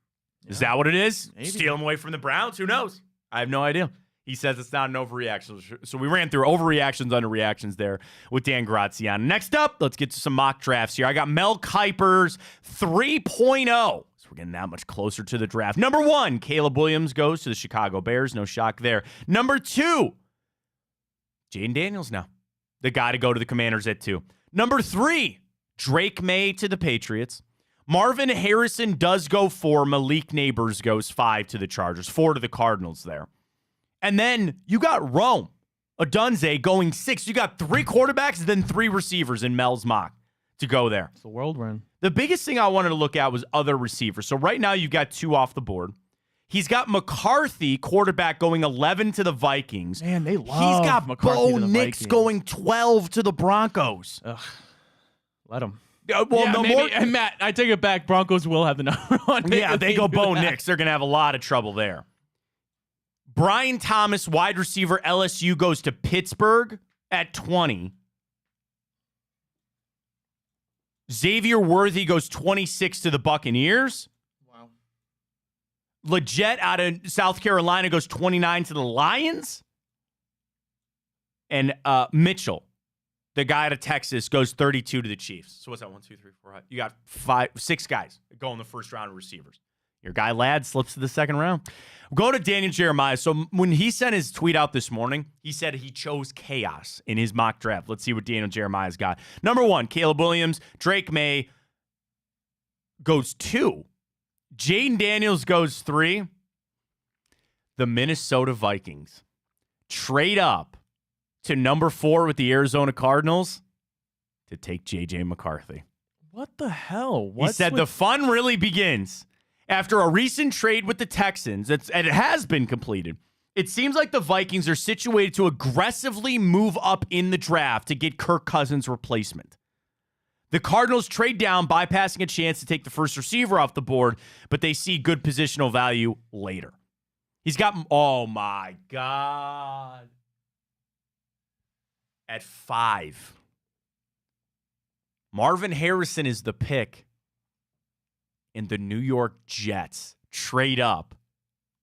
Yeah. Is that what it is? Maybe. Steal him away from the Browns? Who knows? I have no idea. He says it's not an overreaction. So we ran through overreactions, underreactions there with Dan Graziano. Next up, let's get to some mock drafts here. I got Mel Kiper's 3.0. So we're getting that much closer to the draft. #1, Caleb Williams goes to the Chicago Bears. No shock there. #2, Jaden Daniels now. The guy to go to the Commanders at 2. #3, Drake May to the Patriots. Marvin Harrison does go 4. Malik Neighbors goes 5 to the Chargers. 4 to the Cardinals there. And then you got Rome Odunze going 6. You got 3 quarterbacks, then 3 receivers in Mel's mock to go there. It's the world we're in. The biggest thing I wanted to look at was other receivers. So right now you've got 2 off the board. He's got McCarthy, quarterback, going 11 to the Vikings. Man, they love He's got McCarthy Bo to the Nix Vikings. going 12 to the Broncos. Ugh. Let him. And Matt, I take it back. Broncos will have the #1 pick. Yeah, they go Bo Nix. They're going to have a lot of trouble there. Brian Thomas, wide receiver, LSU, goes to Pittsburgh at 20. Xavier Worthy goes 26 to the Buccaneers. Wow. Legit out of South Carolina goes 29 to the Lions. And Mitchell, the guy out of Texas, goes 32 to the Chiefs. So what's that? 1, 2, 3, 4, 5. You got 6 guys that go in the first round of receivers. Your guy Ladd slips to the second round. Go to Daniel Jeremiah. So when he sent his tweet out this morning, he said he chose chaos in his mock draft. Let's see what Daniel Jeremiah's got. Number 1, Caleb Williams. Drake May goes 2. Jaden Daniels goes 3. The Minnesota Vikings trade up to number 4 with the Arizona Cardinals to take J.J. McCarthy. What the hell? He said the fun really begins after a recent trade with the Texans, and it has been completed. It seems like the Vikings are situated to aggressively move up in the draft to get Kirk Cousins' replacement. The Cardinals trade down, bypassing a chance to take the first receiver off the board, but they see good positional value later. He's got, oh my God. At 5. Marvin Harrison is the pick. And the New York Jets trade up.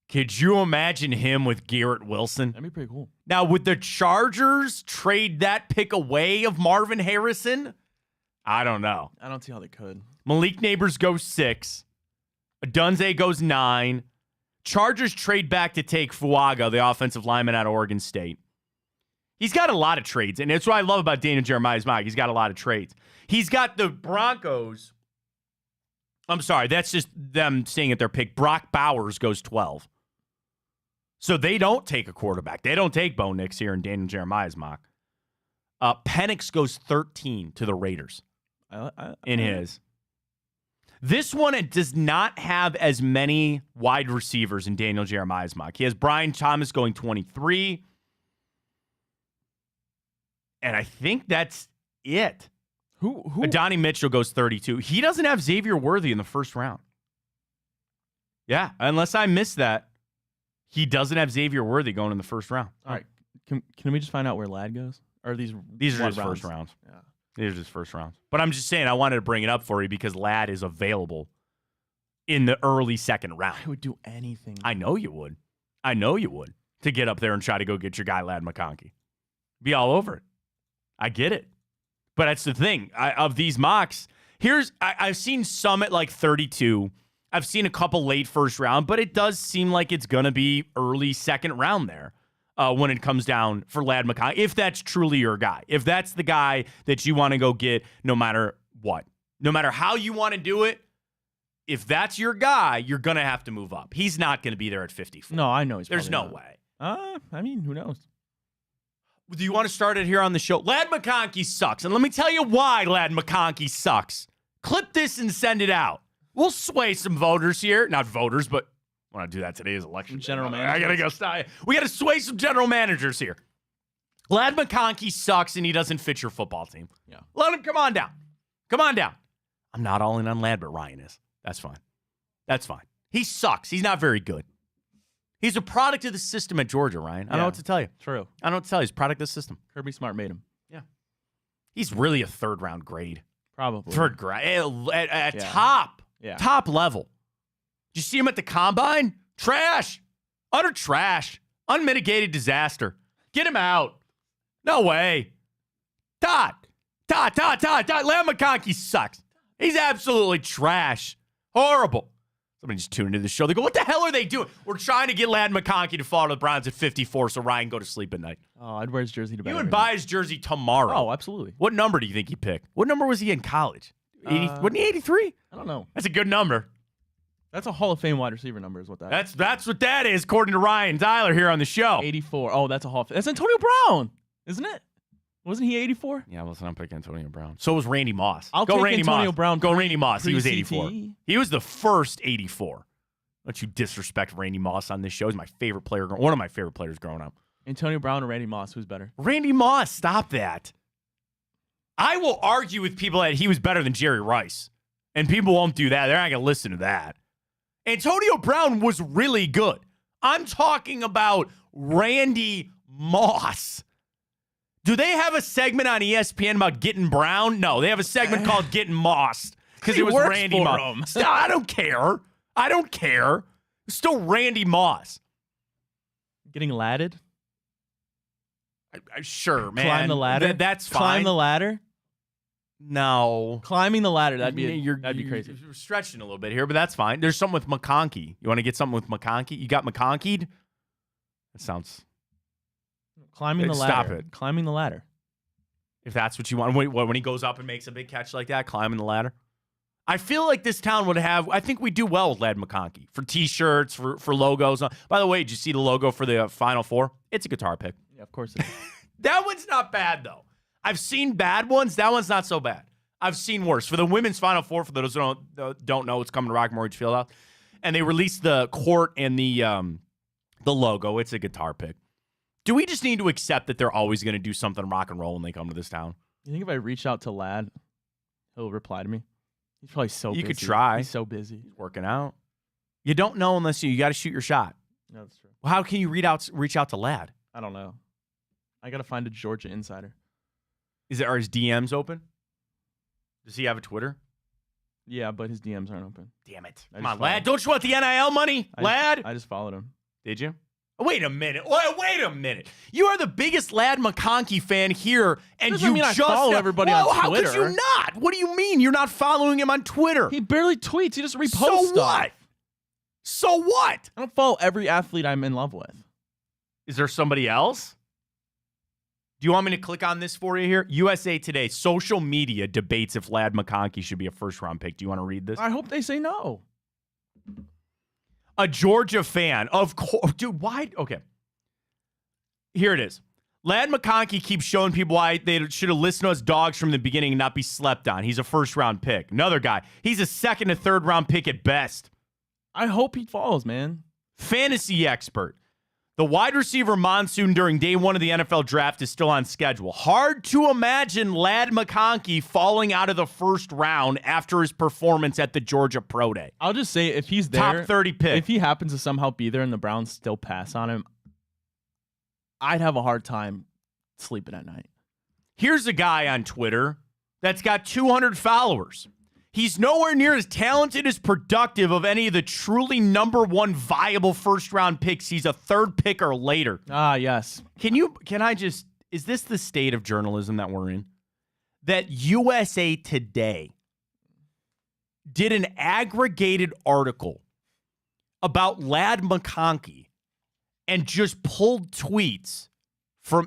Could you imagine him with Garrett Wilson? That'd be pretty cool. Now, would the Chargers trade that pick away of Marvin Harrison? I don't know. I don't see how they could. Malik Neighbors goes 6. Dunze goes 9. Chargers trade back to take Fuaga, the offensive lineman out of Oregon State. He's got a lot of trades, and that's what I love about Daniel Jeremiah's mock. He's got a lot of trades. He's got the Broncos. I'm sorry, that's just them saying at their pick. Brock Bowers goes 12. So they don't take a quarterback. They don't take Bo Nix here in Daniel Jeremiah's mock. Penix goes 13 to the Raiders in his. This one, it does not have as many wide receivers in Daniel Jeremiah's mock. He has Brian Thomas going 23. And I think that's it. Who? Adonai Mitchell goes 32. He doesn't have Xavier Worthy in the first round. Yeah, unless I missed that, he doesn't have Xavier Worthy going in the first round. All right. Can we just find out where Ladd goes? Or are these are just first rounds. Yeah. These are just first rounds. But I'm just saying, I wanted to bring it up for you because Ladd is available in the early second round. I would do anything. I know you would. I know you would. To get up there and try to go get your guy, Ladd McConkey. Be all over it. I get it. But that's the thing. Of these mocks, I've seen some at like 32. I've seen a couple late first round, but it does seem like it's going to be early second round there when it comes down for Ladd McConkey, if that's truly your guy. If that's the guy that you want to go get no matter what. No matter how you want to do it, if that's your guy, you're going to have to move up. He's not going to be there at 54. No, I know There's no not. way. I mean, who knows? Do you want to start it here on the show? Ladd McConkey sucks. And let me tell you why Ladd McConkey sucks. Clip this and send it out. We'll sway some voters here. Not voters, but I want to do that today is election. General managers. I got to go style. We got to sway some general managers here. Ladd McConkey sucks and he doesn't fit your football team. Yeah. Let him come on down. Come on down. I'm not all in on Ladd, but Ryan is. That's fine. That's fine. He sucks. He's not very good. He's a product of the system at Georgia, Ryan. I don't know what to tell you. True. I don't know what to tell you. He's a product of the system. Kirby Smart made him. Yeah. He's really a third-round grade. Probably. Third grade. At Yeah. top. Yeah. Top level. Did you see him at the combine? Trash. Utter trash. Unmitigated disaster. Get him out. No way. Todd. Ladd McConkey sucks. He's absolutely trash. Horrible. Somebody just tuned into the show. They go, what the hell are they doing? We're trying to get Ladd McConkey to fall to the Browns at 54 so Ryan go to sleep at night. Oh, I'd wear his jersey to bed. You would buy his jersey tomorrow. Oh, absolutely. What number do you think he picked? What number was he in college? 80, wasn't he 83? I don't know. That's a good number. That's a Hall of Fame wide receiver number is what that is. That's what that is, according to Ryan Tyler here on the show. 84. Oh, that's a Hall of Fame. That's Antonio Brown, isn't it? Wasn't he 84? Yeah, listen, I'm picking Antonio Brown. So was Randy Moss. I'll go take Randy Antonio Moss. Brown. Go Randy Moss. He was 84. Pre-CTE. He was the first 84. Don't you disrespect Randy Moss on this show. He's my favorite player. One of my favorite players growing up. Antonio Brown or Randy Moss, who's better? Randy Moss, stop that. I will argue with people that he was better than Jerry Rice. And people won't do that. They're not going to listen to that. Antonio Brown was really good. I'm talking about Randy Moss. Do they have a segment on ESPN about getting Brown? No, they have a segment called Getting Moss because it was Randy Moss. I don't care. Still Randy Moss. Getting ladded? Sure, man. Climb the ladder? That's fine. Climb the ladder? No. Climbing the ladder, that'd be crazy. You're stretching a little bit here, but that's fine. There's something with McConkey. You want to get something with McConkey? You got McConkeyed? That sounds... Climbing the ladder. Stop it. Climbing the ladder. If that's what you want. When he goes up and makes a big catch like that, climbing the ladder? I feel like this town would have... I think we do well with Lad McConkey. For T-shirts, for logos. By the way, did you see the logo for the Final Four? It's a guitar pick. Yeah, of course it is. That one's not bad, though. I've seen bad ones. That one's not so bad. I've seen worse. For the women's Final Four, for those who don't know, it's coming to Rock Mortgage Fieldhouse. And they released the court and the logo. It's a guitar pick. Do we just need to accept that they're always going to do something rock and roll when they come to this town? You think if I reach out to Lad, he'll reply to me? He's probably so busy. You could try. He's so busy. He's working out. You don't know unless you got to shoot your shot. No, that's true. Well, how can you reach out to Lad? I don't know. I got to find a Georgia insider. Are his DMs open? Does he have a Twitter? Yeah, but his DMs aren't open. Damn it. Come on, Lad. Don't you want the NIL money, Lad? I just followed him. Did you? Wait a minute. Wait a minute. You are the biggest Lad McConkey fan here, and Doesn't you mean I just follow everybody on How Twitter. could you not? What do you mean you're not following him on Twitter? He barely tweets. He just reposts So stuff. what? So what? I don't follow every athlete I'm in love with. Is there somebody else? Do you want me to click on this for you here? USA Today, social media debates if Lad McConkey should be a first-round pick. Do you want to read this? I hope they say no. A Georgia fan, of course. Dude, why? Okay. Here it is. Lad McConkey keeps showing people why they should have listened to us dogs from the beginning and not be slept on. He's a first-round pick. Another guy. He's a second to third-round pick at best. I hope he falls, man. Fantasy expert. The wide receiver monsoon during day one of the NFL draft is still on schedule. Hard to imagine Lad McConkey falling out of the first round after his performance at the Georgia Pro Day. I'll just say if he's there, Top 30 pick. If he happens to somehow be there and the Browns still pass on him, I'd have a hard time sleeping at night. Here's a guy on Twitter that's got 200 followers. He's nowhere near as talented as productive of any of the truly number one viable first-round picks. He's a third pick or later. Ah, yes. Is this the state of journalism that we're in? That USA Today did an aggregated article about Lad McConkey and just pulled tweets from